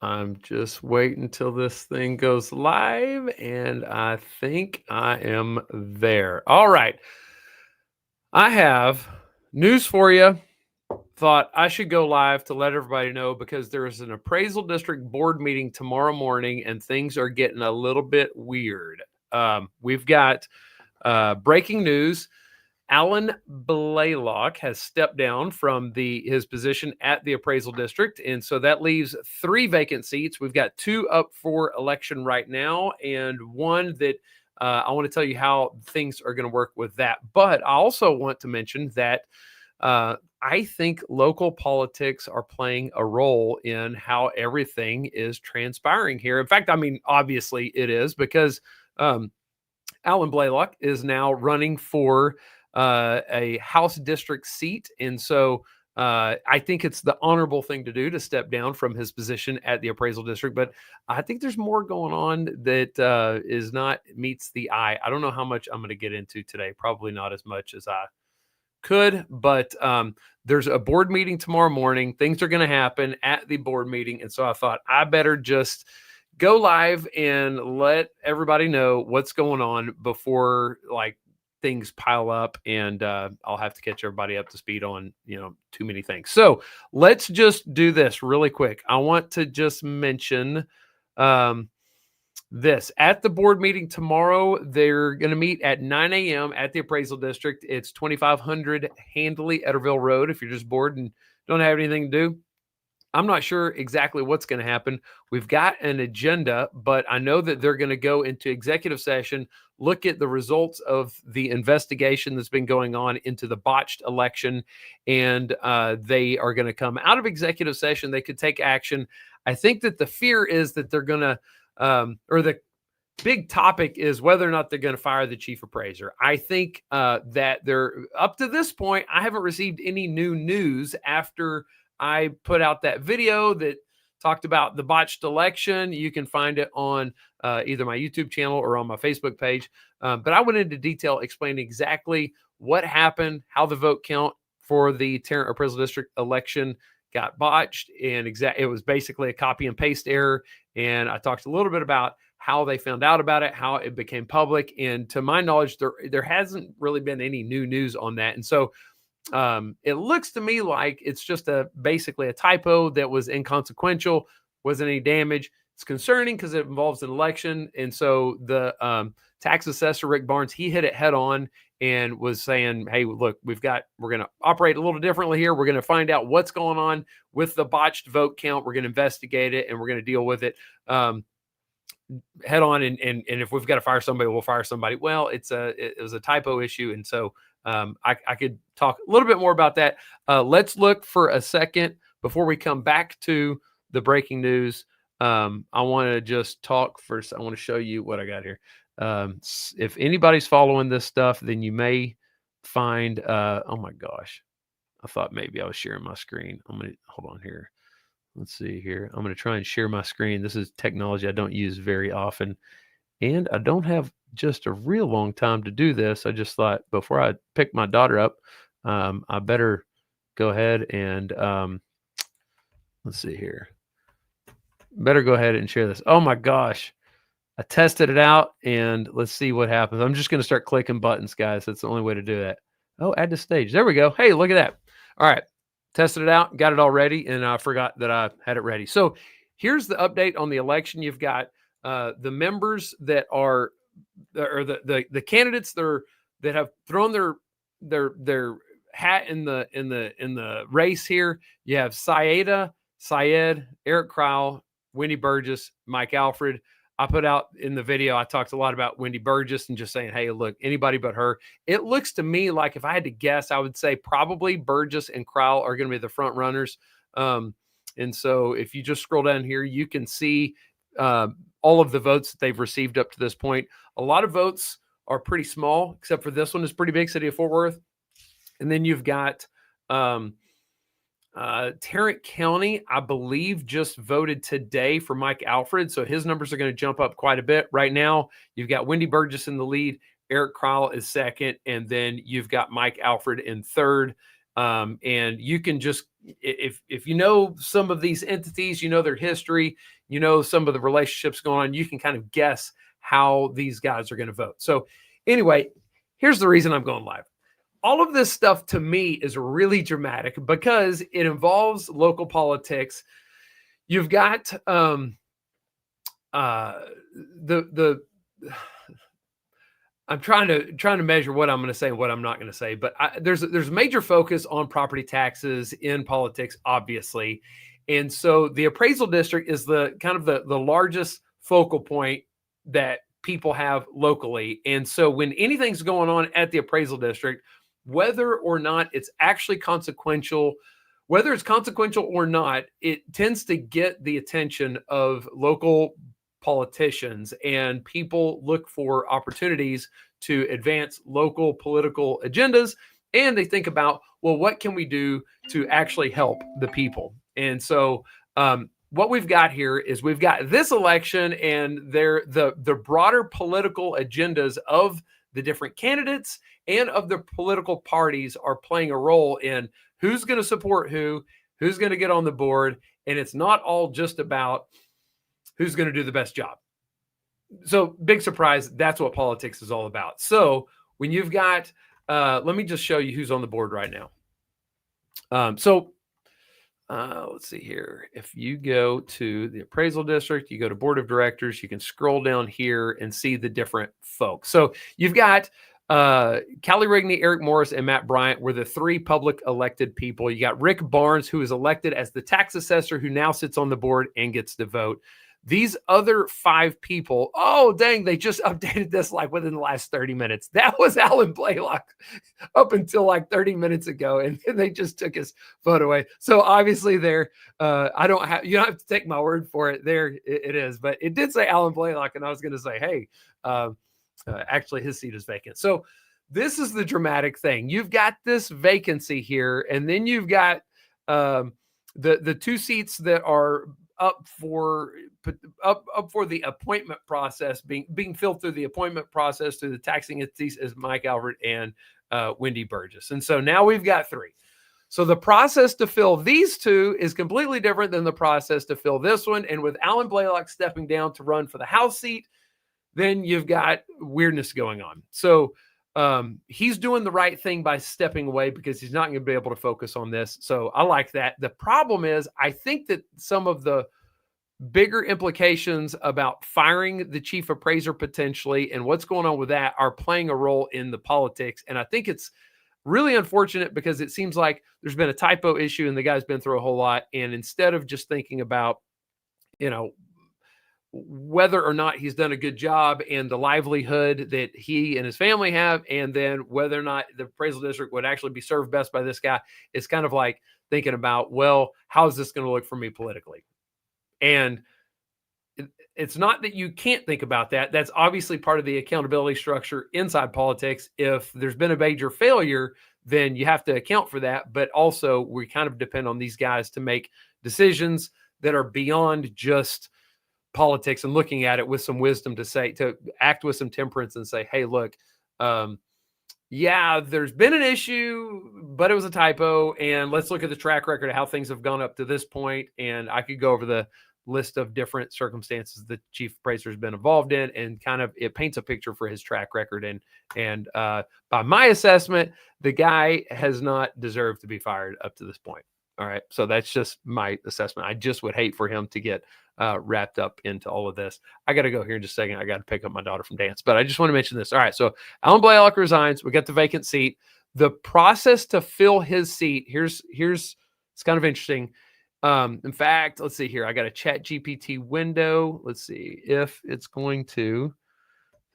I'm just waiting till this thing goes live, and I think I am there. All right. I have news for you. Thought I should go live to let everybody know because there is an appraisal district board meeting tomorrow morning, and things are getting a little bit weird. We've got breaking news. Alan Blaylock has stepped down from his position at the appraisal district, and so that leaves 3 vacant seats. We've got 2 up for election right now, and one that I want to tell you how things are going to work with that. But I also want to mention that I think local politics are playing a role in how everything is transpiring here. In fact, I mean, obviously it is because Alan Blaylock is now running for a House district seat. And so I think it's the honorable thing to do to step down from his position at the appraisal district. But I think there's more going on that is not meets the eye. I don't know how much I'm going to get into today. Probably not as much as I could, but there's a board meeting tomorrow morning. Things are going to happen at the board meeting. And so I thought I better just go live and let everybody know what's going on before like things pile up, and I'll have to catch everybody up to speed on, too many things. So let's just do this really quick. I want to just mention this at the board meeting tomorrow. They're going to meet at 9 a.m. at the appraisal district. It's 2500 Handley Etterville Road. If you're just bored and don't have anything to do, I'm not sure exactly what's going to happen. We've got an agenda, but I know that they're going to go into executive session, look at the results of the investigation that's been going on into the botched election, and they are going to come out of executive session. They could take action. I think that the fear is that they're going to, or the big topic is whether or not they're going to fire the chief appraiser. I think that they're, up to this point, I haven't received any new news after I put out that video that talked about the botched election. You can find it on either my YouTube channel or on my Facebook page. But I went into detail explaining exactly what happened, how the vote count for the Tarrant Appraisal District election got botched, and it was basically a copy and paste error. And I talked a little bit about how they found out about it, how it became public. And to my knowledge, there hasn't really been any new news on that. And so it looks to me like it's just basically a typo that was inconsequential, wasn't any damage. It's concerning because it involves an election. And so the tax assessor, Rick Barnes, he hit it head on and was saying, hey, look, we're going to operate a little differently here. We're going to find out what's going on with the botched vote count. We're going to investigate it, and we're going to deal with it head on. And if we've got to fire somebody, we'll fire somebody. Well, it was a typo issue. And so I could talk a little bit more about that. Let's look for a second before we come back to the breaking news. I want to just talk first. I want to show you what I got here. If anybody's following this stuff, then you may find, oh my gosh, I thought maybe I was sharing my screen. I'm going to hold on here. Let's see here. I'm going to try and share my screen. This is technology I don't use very often, and I don't have just a real long time to do this. I just thought before I pick my daughter up, I better go ahead and let's see here. Better go ahead and share this. Oh my gosh. I tested it out, and let's see what happens. I'm just going to start clicking buttons, guys. That's the only way to do that. Oh, add to stage. There we go. Hey, look at that. All right. Tested it out, got it all ready, and I forgot that I had it ready. So here's the update on the election. You've got the members that are, or the candidates that have thrown their hat in the race here. You have Syed, Eric Crowell, Wendy Burgess, Mike Alfred. I put out in the video, I talked a lot about Wendy Burgess and just saying, hey, look, anybody but her. It looks to me like, if I had to guess, I would say probably Burgess and Crowell are going to be the front runners. And so if you just scroll down here, you can see all of the votes that they've received up to this point. A lot of votes are pretty small, except for this one is pretty big, City of Fort Worth. And then you've got Tarrant County, I believe, just voted today for Mike Alfred, so his numbers are going to jump up quite a bit. Right now, you've got Wendy Burgess in the lead, Eric Crowell is second, and then you've got Mike Alfred in third. And you can just, if you know some of these entities, you know their history, you know some of the relationships going on, you can kind of guess how these guys are going to vote. So anyway, here's the reason I'm going live. All of this stuff to me is really dramatic because it involves local politics. You've got the I'm trying to measure what I'm going to say and what I'm not going to say, but there's major focus on property taxes in politics, obviously, and so the appraisal district is the kind of the largest focal point that people have locally, and so when anything's going on at the appraisal district, whether or not it's actually consequential, whether it's consequential or not, it tends to get the attention of local politicians, and people look for opportunities to advance local political agendas, and they think about, well, what can we do to actually help the people? And so what we've got here is we've got this election and the broader political agendas of the different candidates and of the political parties are playing a role in who's going to support who's going to get on the board, and it's not all just about who's going to do the best job. So big surprise, that's what politics is all about. So when you've got, let me just show you who's on the board right now. Let's see here. If you go to the appraisal district, you go to board of directors, you can scroll down here and see the different folks. So you've got Callie Rigney, Eric Morris, and Matt Bryant were the three public elected people. You got Rick Barnes, who is elected as the tax assessor, who now sits on the board and gets to vote. These other five people, oh, dang, they just updated this like within the last 30 minutes. That was Alan Blaylock up until like 30 minutes ago, and then they just took his photo away. So obviously there, you don't have to take my word for it. There it is. But it did say Alan Blaylock, and I was going to say, hey, actually his seat is vacant. So this is the dramatic thing. You've got this vacancy here, and then you've got the two seats that are up for the appointment process being filled through the appointment process through the taxing entities is Mike Albert and Wendy Burgess. And so now we've got three. So the process to fill these two is completely different than the process to fill this one. And with Alan Blaylock stepping down to run for the House seat, then you've got weirdness going on. So he's doing the right thing by stepping away because he's not going to be able to focus on this. So I like that. The problem is, I think that some of the bigger implications about firing the chief appraiser potentially and what's going on with that are playing a role in the politics. And I think it's really unfortunate because it seems like there's been a typo issue and the guy's been through a whole lot. And instead of just thinking about, whether or not he's done a good job and the livelihood that he and his family have, and then whether or not the appraisal district would actually be served best by this guy, it's kind of like thinking about, well, how is this going to look for me politically? And it's not that you can't think about that. That's obviously part of the accountability structure inside politics. If there's been a major failure, then you have to account for that. But also we kind of depend on these guys to make decisions that are beyond just politics and looking at it with some wisdom to act with some temperance and say, hey, look, there's been an issue, but it was a typo. And let's look at the track record of how things have gone up to this point. And I could go over the list of different circumstances the chief appraiser has been involved in, and kind of it paints a picture for his track record. And by my assessment, the guy has not deserved to be fired up to this point. All right. So that's just my assessment. I just would hate for him to get wrapped up into all of this. I got to go here in just a second. I got to pick up my daughter from dance, but I just want to mention this. All right. So Alan Blaylock resigns. We got the vacant seat. The process to fill his seat. Here's it's kind of interesting. In fact, let's see here. I got a Chat GPT window. Let's see if it's going to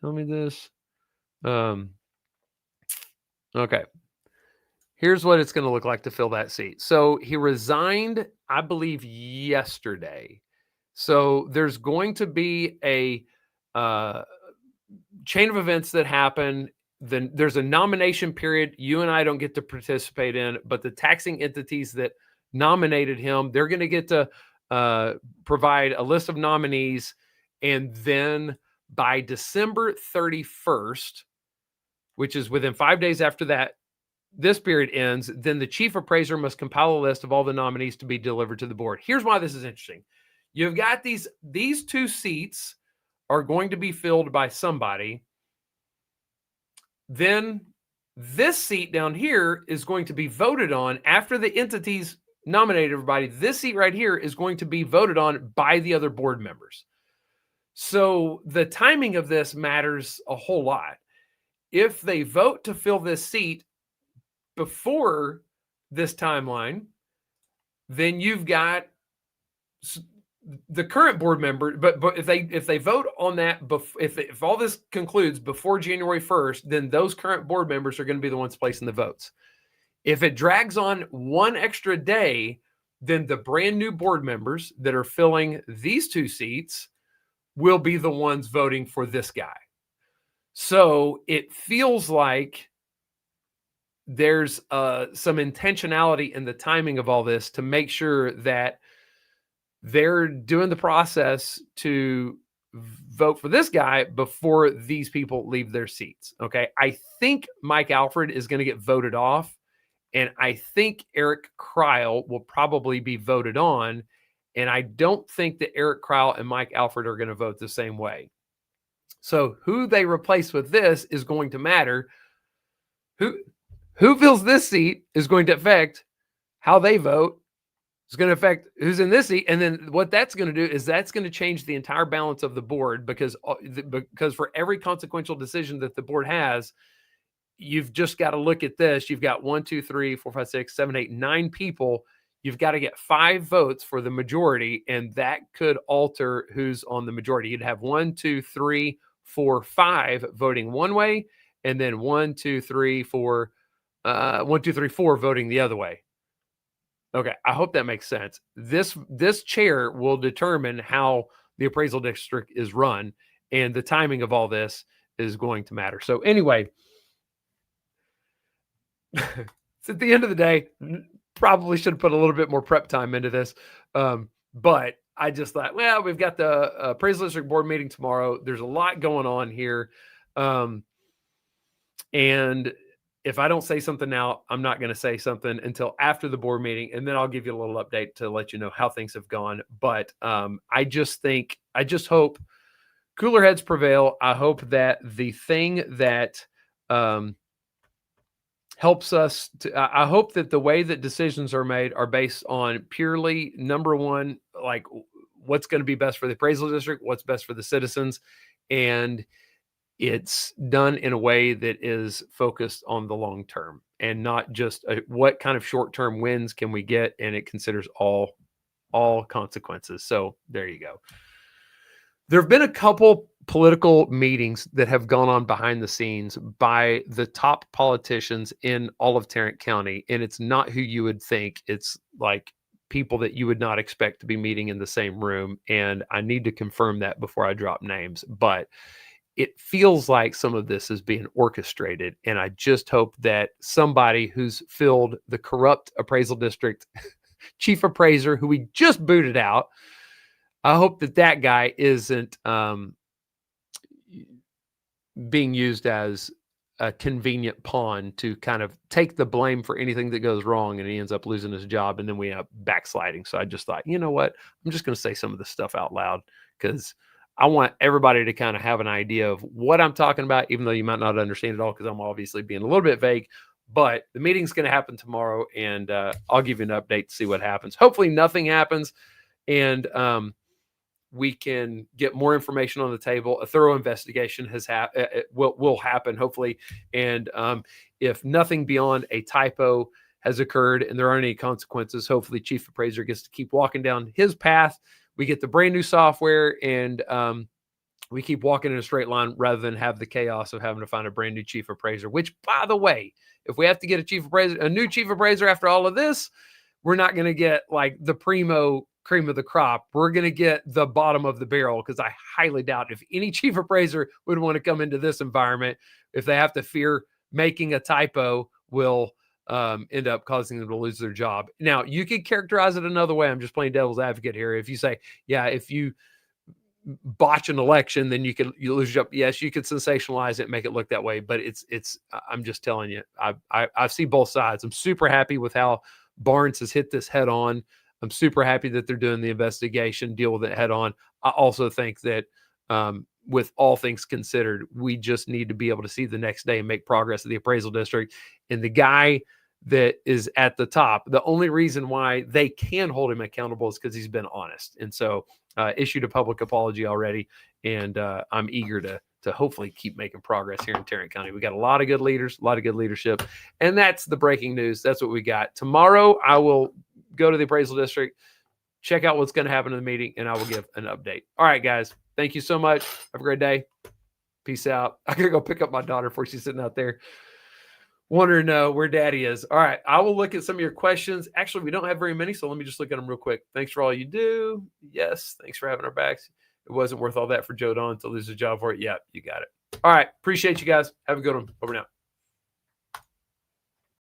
tell me this. Okay. Here's what it's going to look like to fill that seat. So he resigned, I believe, yesterday. So there's going to be a chain of events that happen. Then there's a nomination period you and I don't get to participate in, but the taxing entities that nominated him, they're going to get to provide a list of nominees. And then by December 31st, which is within 5 days after that this period ends, then the chief appraiser must compile a list of all the nominees to be delivered to the board. Here's why this is interesting. You've got these two seats are going to be filled by somebody. Then this seat down here is going to be voted on after the entities nominated everybody. This seat right here is going to be voted on by the other board members. So the timing of this matters a whole lot. If they vote to fill this seat before this timeline, then you've got the current board member. But if they vote on that, if all this concludes before January 1st, then those current board members are going to be the ones placing the votes. If it drags on one extra day, then the brand new board members that are filling these two seats will be the ones voting for this guy. So it feels like there's some intentionality in the timing of all this to make sure that they're doing the process to vote for this guy before these people leave their seats. Okay. I think Mike Alfred is going to get voted off, and I think Eric Kreil will probably be voted on. And I don't think that Eric Kreil and Mike Alfred are going to vote the same way. So who they replace with this is going to matter. Who fills this seat is going to affect how they vote. It's going to affect who's in this seat. And then what that's going to do is that's going to change the entire balance of the board, because for every consequential decision that the board has, you've just got to look at this. You've got 1, 2, 3, 4, 5, 6, 7, 8, 9 people. You've got to get 5 votes for the majority, and that could alter who's on the majority. You'd have 1, 2, 3, 4, 5 voting one way, and then 1, 2, 3, 4 voting the other way. Okay, I hope that makes sense. This chair will determine how the appraisal district is run, and the timing of all this is going to matter. So anyway, it's at the end of the day, probably should have put a little bit more prep time into this. But I just thought, well, we've got the appraisal district board meeting tomorrow. There's a lot going on here. And if I don't say something now, I'm not going to say something until after the board meeting. And then I'll give you a little update to let you know how things have gone. But I just hope cooler heads prevail. I hope that the thing that helps us I hope that the way that decisions are made are based on purely, number one, like what's going to be best for the appraisal district, what's best for the citizens. And it's done in a way that is focused on the long term and not just what kind of short-term wins can we get. And it considers all consequences. So there you go. There have been a couple political meetings that have gone on behind the scenes by the top politicians in all of Tarrant County. And it's not who you would think. It's like people that you would not expect to be meeting in the same room. And I need to confirm that before I drop names, but it feels like some of this is being orchestrated. And I just hope that somebody who's filled the corrupt appraisal district chief appraiser, who we just booted out, I hope that guy isn't being used as a convenient pawn to kind of take the blame for anything that goes wrong, and he ends up losing his job, and then we end up backsliding. So I just thought, you know what? I'm just going to say some of this stuff out loud, because I want everybody to kind of have an idea of what I'm talking about, even though you might not understand it all, because I'm obviously being a little bit vague. But the meeting's going to happen tomorrow, and I'll give you an update to see what happens. Hopefully nothing happens, and we can get more information on the table. A thorough investigation will happen, hopefully. And if nothing beyond a typo has occurred and there aren't any consequences, hopefully Chief Appraiser gets to keep walking down his path. We get the brand new software, and we keep walking in a straight line rather than have the chaos of having to find a brand new Chief Appraiser, which, by the way, if we have to get a new Chief Appraiser after all of this, we're not going to get like the primo cream of the crop. We're going to get the bottom of the barrel, because I highly doubt if any chief appraiser would want to come into this environment, if they have to fear making a typo will end up causing them to lose their job. Now, you could characterize it another way. I'm just playing devil's advocate here. If you say, yeah, if you botch an election, then you lose your job. Yes, you could sensationalize it and make it look that way, but I'm just telling you, I see both sides. I'm super happy with how Barnes has hit this head on. I'm super happy that they're doing the investigation, deal with it head on. I also think that with all things considered, we just need to be able to see the next day and make progress at the appraisal district. And the guy that is at the top, the only reason why they can hold him accountable is because he's been honest. And so issued a public apology already. And I'm eager to hopefully keep making progress here in Tarrant County. We got a lot of good leaders, a lot of good leadership. And that's the breaking news. That's what we got. Tomorrow, I will go to the appraisal district, check out what's going to happen in the meeting, and I will give an update. All right, guys. Thank you so much. Have a great day. Peace out. I got to go pick up my daughter before she's sitting out there wondering where daddy is. All right. I will look at some of your questions. Actually, we don't have very many, so let me just look at them real quick. Thanks for all you do. Yes. Thanks for having our backs. It wasn't worth all that for Joe Don to lose a job for it. Yeah, you got it. All right. Appreciate you guys. Have a good one. Over now.